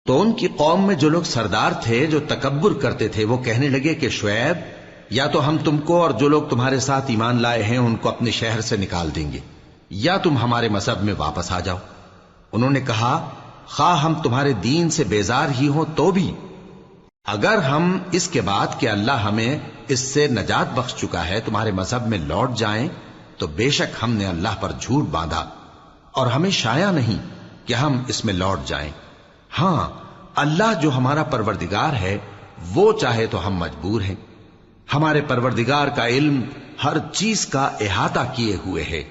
تو ان کی قوم میں جو لوگ سردار تھے جو تکبر کرتے تھے وہ کہنے لگے کہ شعیب یا تو ہم تم کو اور جو لوگ تمہارے ساتھ ایمان لائے ہیں ان کو اپنے شہر سے نکال دیں گے یا تم ہمارے مذہب میں واپس آ جاؤ۔ انہوں نے کہا خواہ ہم تمہارے دین سے بیزار ہی ہوں تو بھی اگر ہم اس کے بعد کہ اللہ ہمیں اس سے نجات بخش چکا ہے تمہارے مذہب میں لوٹ جائیں تو بے شک ہم نے اللہ پر جھوٹ باندھا اور ہمیں شایع نہیں کہ ہم اس میں لوٹ جائیں۔ ہاں اللہ جو ہمارا پروردگار ہے وہ چاہے تو ہم مجبور ہیں، ہمارے پروردگار کا علم ہر چیز کا احاطہ کیے ہوئے ہے،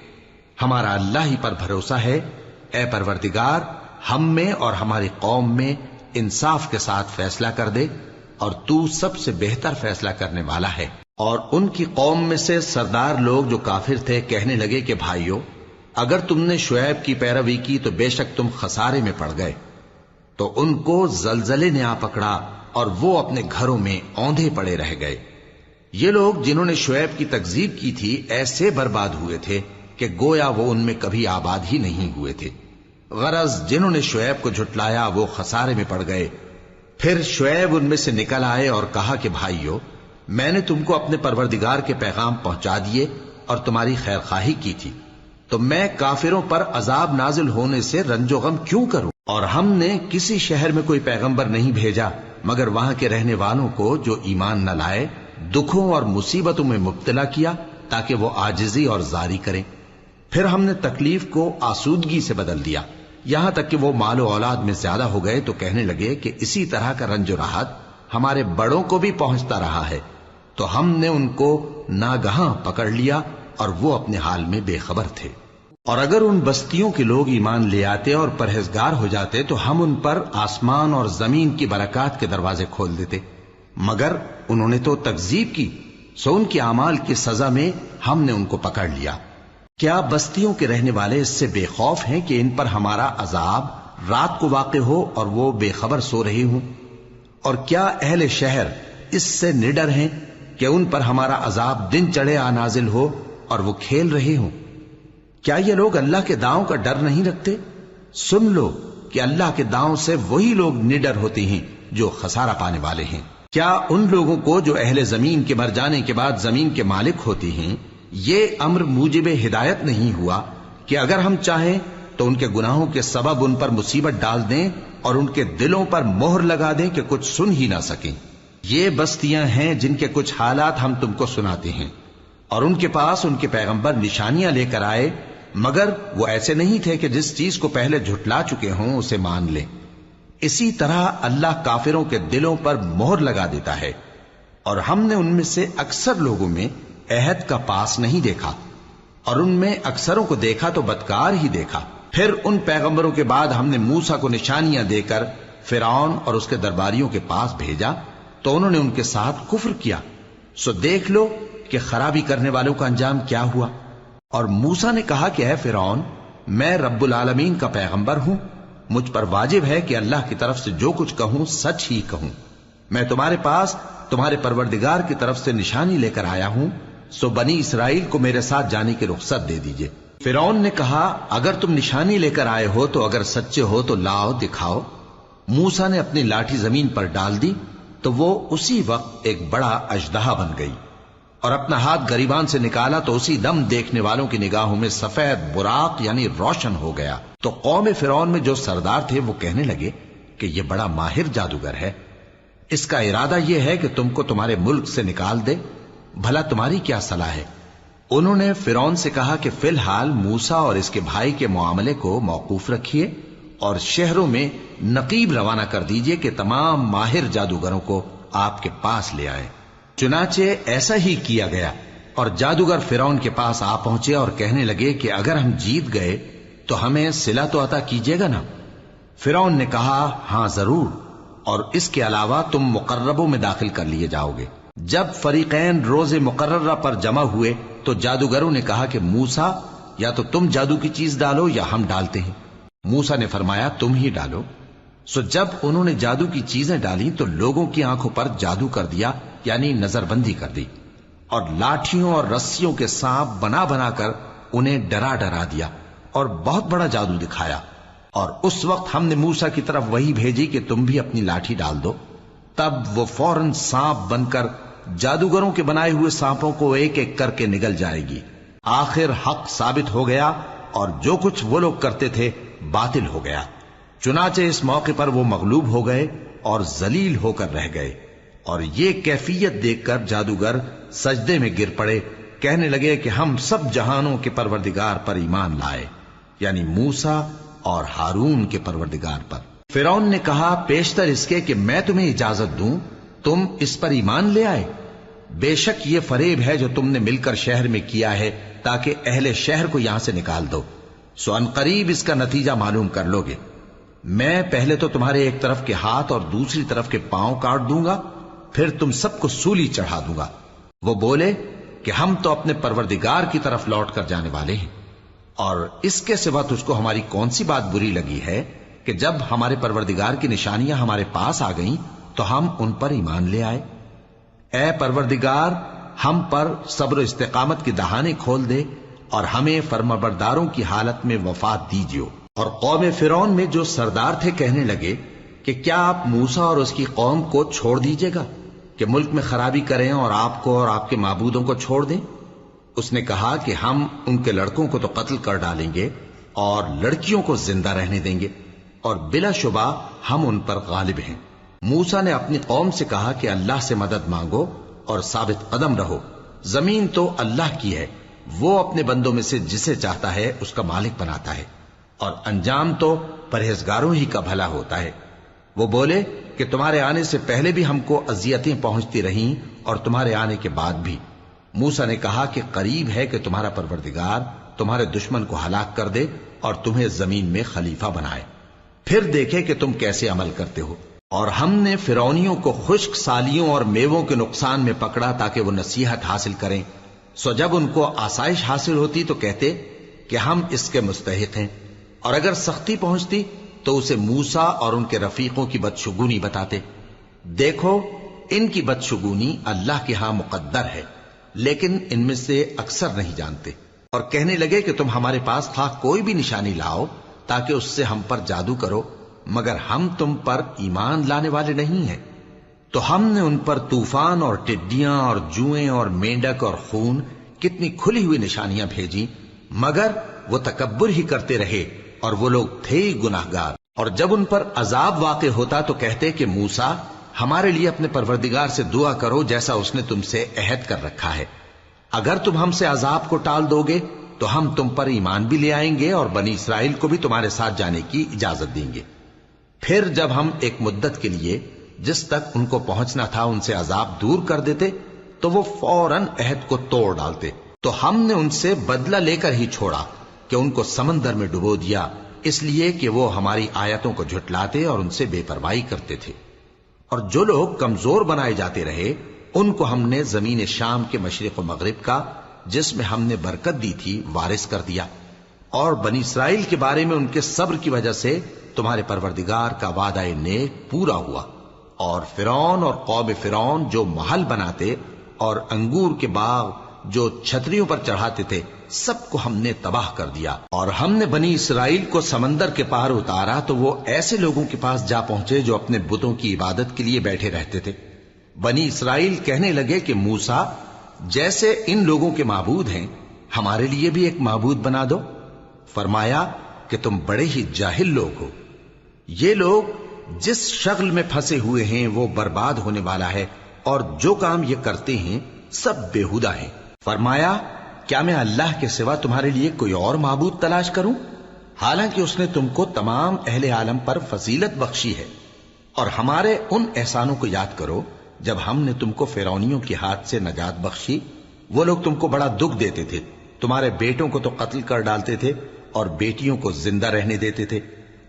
ہمارا اللہ ہی پر بھروسہ ہے۔ اے پروردگار ہم میں اور ہماری قوم میں انصاف کے ساتھ فیصلہ کر دے اور تو سب سے بہتر فیصلہ کرنے والا ہے۔ اور ان کی قوم میں سے سردار لوگ جو کافر تھے کہنے لگے کہ بھائیو اگر تم نے شعیب کی پیروی کی تو بے شک تم خسارے میں پڑ گئے۔ تو ان کو زلزلے نے آ پکڑا اور وہ اپنے گھروں میں اوندھے پڑے رہ گئے۔ یہ لوگ جنہوں نے شعیب کی تکذیب کی تھی ایسے برباد ہوئے تھے کہ گویا وہ ان میں کبھی آباد ہی نہیں ہوئے تھے۔ غرض جنہوں نے شعیب کو جھٹلایا وہ خسارے میں پڑ گئے۔ پھر شعیب ان میں سے نکل آئے اور کہا کہ بھائیو میں نے تم کو اپنے پروردگار کے پیغام پہنچا دیے اور تمہاری خیر خواہی کی تھی، تو میں کافروں پر عذاب نازل ہونے سے رنج و غم کیوں کروں؟ اور ہم نے کسی شہر میں کوئی پیغمبر نہیں بھیجا مگر وہاں کے رہنے والوں کو جو ایمان نہ لائے دکھوں اور مصیبتوں میں مبتلا کیا تاکہ وہ عاجزی اور زاری کریں۔ پھر ہم نے تکلیف کو آسودگی سے بدل دیا، یہاں تک کہ وہ مال و اولاد میں زیادہ ہو گئے تو کہنے لگے کہ اسی طرح کا رنج و راحت ہمارے بڑوں کو بھی پہنچتا رہا ہے، تو ہم نے ان کو ناگہاں پکڑ لیا اور وہ اپنے حال میں بے خبر تھے۔ اور اگر ان بستیوں کے لوگ ایمان لے آتے اور پرہیزگار ہو جاتے تو ہم ان پر آسمان اور زمین کی برکات کے دروازے کھول دیتے، مگر انہوں نے تو تکذیب کی، سو ان کے اعمال کی سزا میں ہم نے ان کو پکڑ لیا۔ کیا بستیوں کے رہنے والے اس سے بے خوف ہیں کہ ان پر ہمارا عذاب رات کو واقع ہو اور وہ بے خبر سو رہے ہوں؟ اور کیا اہل شہر اس سے نڈر ہیں کہ ان پر ہمارا عذاب دن چڑھے آ نازل ہو اور وہ کھیل رہے ہوں؟ کیا یہ لوگ اللہ کے داؤں کا ڈر نہیں رکھتے؟ سن لو کہ اللہ کے داؤں سے وہی لوگ نڈر ہوتے ہیں جو خسارہ پانے والے ہیں۔ کیا ان لوگوں کو جو اہل زمین کے مر جانے کے بعد زمین کے مالک ہوتے ہیں یہ امر موجب ہدایت نہیں ہوا کہ اگر ہم چاہیں تو ان کے گناہوں کے سبب ان پر مصیبت ڈال دیں اور ان کے دلوں پر مہر لگا دیں کہ کچھ سن ہی نہ سکیں؟ یہ بستیاں ہیں جن کے کچھ حالات ہم تم کو سناتے ہیں، اور ان کے پاس ان کے پیغمبر نشانیاں لے کر آئے مگر وہ ایسے نہیں تھے کہ جس چیز کو پہلے جھٹلا چکے ہوں اسے مان لیں۔ اسی طرح اللہ کافروں کے دلوں پر مہر لگا دیتا ہے، اور ہم نے ان میں سے اکثر لوگوں میں عہد کا پاس نہیں دیکھا، اور ان میں اکثروں کو دیکھا تو بدکار ہی دیکھا۔ پھر ان پیغمبروں کے بعد ہم نے موسیٰ کو نشانیاں دے کر فرعون اور اس کے درباریوں کے پاس بھیجا تو انہوں نے ان کے ساتھ کفر کیا، سو دیکھ لو کہ خرابی کرنے والوں کا انجام کیا ہوا۔ اور موسیٰ نے کہا کہ اے فرعون میں رب العالمین کا پیغمبر ہوں، مجھ پر واجب ہے کہ اللہ کی طرف سے جو کچھ کہوں سچ ہی کہوں، میں تمہارے پاس تمہارے پروردگار کی طرف سے نشانی لے کر آیا ہوں، سو بنی اسرائیل کو میرے ساتھ جانے کی رخصت دے دیجئے۔ فرعون نے کہا اگر تم نشانی لے کر آئے ہو تو اگر سچے ہو تو لاؤ دکھاؤ۔ موسیٰ نے اپنی لاٹھی زمین پر ڈال دی تو وہ اسی وقت ایک بڑا اژدہا بن گئی، اور اپنا ہاتھ گریبان سے نکالا تو اسی دم دیکھنے والوں کی نگاہوں میں سفید براق یعنی روشن ہو گیا۔ تو قوم فرعون میں جو سردار تھے وہ کہنے لگے کہ یہ بڑا ماہر جادوگر ہے، اس کا ارادہ یہ ہے کہ تم کو تمہارے ملک سے نکال دے، بھلا تمہاری کیا صلاح ہے؟ انہوں نے فرعون سے کہا کہ فی الحال موسیٰ اور اس کے بھائی کے معاملے کو موقوف رکھیے اور شہروں میں نقیب روانہ کر دیجئے کہ تمام ماہر جادوگروں کو آپ کے پاس لے آئے۔ چنانچہ ایسا ہی کیا گیا، اور جادوگر فرعون کے پاس آ پہنچے اور کہنے لگے کہ اگر ہم جیت گئے تو ہمیں صلہ تو عطا کیجیے گا نا؟ فرعون نے کہا ہاں ضرور، اور اس کے علاوہ تم مقربوں میں داخل کر لیے جاؤ گے۔ جب فریقین روز مقررہ پر جمع ہوئے تو جادوگروں نے کہا کہ موسیٰ یا تو تم جادو کی چیز ڈالو یا ہم ڈالتے ہیں۔ موسیٰ نے فرمایا تم ہی ڈالو۔ سو جب انہوں نے جادو کی چیزیں ڈالی تو لوگوں کی آنکھوں پر جادو کر دیا، یعنی نظر بندی کر دی، اور لاٹھیوں اور رسیوں کے سانپ بنا بنا کر انہیں ڈرا ڈرا دیا اور بہت بڑا جادو دکھایا۔ اور اس وقت ہم نے موسیٰ کی طرف وہی بھیجی کہ تم بھی اپنی لاٹھی ڈال دو، تب وہ فوراً سانپ بن کر جادوگروں کے بنائے ہوئے سانپوں کو ایک ایک کر کے نگل جائے گی۔ آخر حق ثابت ہو گیا اور جو کچھ وہ لوگ کرتے تھے باطل ہو گیا۔ چنانچہ اس موقع پر وہ مغلوب ہو گئے اور ذلیل ہو کر رہ گئے، اور یہ کیفیت دیکھ کر جادوگر سجدے میں گر پڑے، کہنے لگے کہ ہم سب جہانوں کے پروردگار پر ایمان لائے، یعنی موسیٰ اور ہارون کے پروردگار پر۔ فرعون نے کہا پیشتر اس کے کہ میں تمہیں اجازت دوں تم اس پر ایمان لے آئے، بے شک یہ فریب ہے جو تم نے مل کر شہر میں کیا ہے تاکہ اہل شہر کو یہاں سے نکال دو، سو ان قریب اس کا نتیجہ معلوم کر لو گے۔ میں پہلے تو تمہارے ایک طرف کے ہاتھ اور دوسری طرف کے پاؤں کاٹ دوں گا، پھر تم سب کو سولی چڑھا دوں گا۔ وہ بولے کہ ہم تو اپنے پروردگار کی طرف لوٹ کر جانے والے ہیں، اور اس کے سوا تجھ کو ہماری کون سی بات بری لگی ہے کہ جب ہمارے پروردگار کی نشانیاں ہمارے پاس آ گئیں تو ہم ان پر ایمان لے آئے؟ اے پروردگار، ہم پر صبر و استقامت کی دہانے کھول دے اور ہمیں فرمانبرداروں کی حالت میں وفات دیجیو۔ اور قوم فرعون میں جو سردار تھے کہنے لگے کہ کیا آپ موسیٰ اور اس کی قوم کو چھوڑ دیجیے گا کہ ملک میں خرابی کریں اور آپ کو اور آپ کے معبودوں کو چھوڑ دیں؟ اس نے کہا کہ ہم ان کے لڑکوں کو تو قتل کر ڈالیں گے اور لڑکیوں کو زندہ رہنے دیں گے، اور بلا شبہ ہم ان پر غالب ہیں۔ موسیٰ نے اپنی قوم سے کہا کہ اللہ سے مدد مانگو اور ثابت قدم رہو، زمین تو اللہ کی ہے، وہ اپنے بندوں میں سے جسے چاہتا ہے اس کا مالک بناتا ہے، اور انجام تو پرہیزگاروں ہی کا بھلا ہوتا ہے۔ وہ بولے کہ تمہارے آنے سے پہلے بھی ہم کو اذیتیں پہنچتی رہیں اور تمہارے آنے کے بعد بھی۔ موسیٰ نے کہا کہ قریب ہے کہ تمہارا پروردگار تمہارے دشمن کو ہلاک کر دے اور تمہیں زمین میں خلیفہ بنائے، پھر دیکھے کہ تم کیسے عمل کرتے ہو۔ اور ہم نے فرعونیوں کو خشک سالیوں اور میووں کے نقصان میں پکڑا تاکہ وہ نصیحت حاصل کریں، سو جب ان کو آسائش حاصل ہوتی تو کہتے کہ ہم اس کے مستحق ہیں، اور اگر سختی پہنچتی تو اسے موسیٰ اور ان کے رفیقوں کی بدشگونی بتاتے۔ دیکھو ان کی بدشگونی اللہ کے ہاں مقدر ہے، لیکن ان میں سے اکثر نہیں جانتے۔ اور کہنے لگے کہ تم ہمارے پاس خواہ کوئی بھی نشانی لاؤ تاکہ اس سے ہم پر جادو کرو، مگر ہم تم پر ایمان لانے والے نہیں ہیں۔ تو ہم نے ان پر طوفان اور ٹڈیاں اور جوئیں اور مینڈک اور خون کتنی کھلی ہوئی نشانیاں بھیجی، مگر وہ تکبر ہی کرتے رہے اور وہ لوگ تھے ہی گناہگار۔ اور جب ان پر عذاب واقع ہوتا تو کہتے کہ موسیٰ ہمارے لیے اپنے پروردگار سے دعا کرو جیسا اس نے تم سے عہد کر رکھا ہے، اگر تم ہم سے عذاب کو ٹال دو گے تو ہم تم پر ایمان بھی لے آئیں گے اور بنی اسرائیل کو بھی تمہارے ساتھ جانے کی اجازت دیں گے۔ پھر جب ہم ایک مدت کے لیے جس تک ان کو پہنچنا تھا ان سے عذاب دور کر دیتے تو وہ فوراً عہد کو توڑ ڈالتے، تو ہم نے ان سے بدلہ لے کر ہی چھوڑا کہ ان کو سمندر میں ڈبو دیا، اس لیے کہ وہ ہماری آیتوں کو جھٹلاتے اور ان سے بے پرواہی کرتے تھے۔ اور جو لوگ کمزور بنائے جاتے رہے ان کو ہم نے زمین شام کے مشرق و مغرب کا جس میں ہم نے برکت دی تھی وارث کر دیا، اور بنی اسرائیل کے بارے میں ان کے صبر کی وجہ سے تمہارے پروردگار کا وعدہ نیک پورا ہوا۔ اور فرعون اور قوم فرعون جو محل بناتے اور انگور کے باغ جو چھتریوں پر چڑھاتے تھے سب کو ہم نے تباہ کر دیا۔ اور ہم نے بنی اسرائیل کو سمندر کے پار اتارا تو وہ ایسے لوگوں کے پاس جا پہنچے جو اپنے بتوں کی عبادت کے لیے بیٹھے رہتے تھے۔ بنی اسرائیل کہنے لگے کہ موسیٰ جیسے ان لوگوں کے معبود ہیں ہمارے لیے بھی ایک معبود بنا دو۔ فرمایا کہ تم بڑے ہی جاہل لوگ ہو، یہ لوگ جس شغل میں پھنسے ہوئے ہیں وہ برباد ہونے والا ہے، اور جو کام یہ کرتے ہیں سب بےہودہ ہیں۔ فرمایا کیا میں اللہ کے سوا تمہارے لیے کوئی اور معبود تلاش کروں، حالانکہ اس نے تم کو تمام اہل عالم پر فضیلت بخشی ہے۔ اور ہمارے ان احسانوں کو یاد کرو جب ہم نے تم کو فرعونیوں کے ہاتھ سے نجات بخشی، وہ لوگ تم کو بڑا دکھ دیتے تھے، تمہارے بیٹوں کو تو قتل کر ڈالتے تھے اور بیٹیوں کو زندہ رہنے دیتے تھے،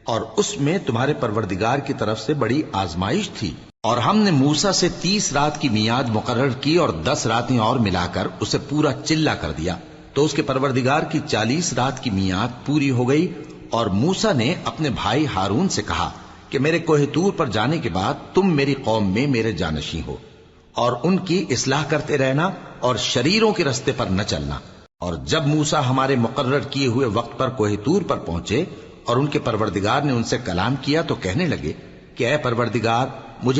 اور اس میں تمہارے پروردگار کی طرف سے بڑی آزمائش تھی۔ اور ہم نے موسیٰ سے 30 رات کی میعاد مقرر کی اور 10 راتیں اور ملا کر اسے پورا چلا کر دیا، تو اس کے پروردگار کی 40 رات کی میعاد پوری ہو گئی۔ اور موسیٰ نے اپنے بھائی ہارون سے کہا کہ میرے کوہ طور پر جانے کے بعد تم میری قوم میں میرے جانشین ہو، اور ان کی اصلاح کرتے رہنا اور شریروں کے رستے پر نہ چلنا۔ اور جب موسیٰ ہمارے مقرر کیے ہوئے وقت پر کوہ طور پر پہنچے اور ان کے پروردگار نے ان سے کلام کیا تو کہنے لگے کہ اے پروردگار مجھے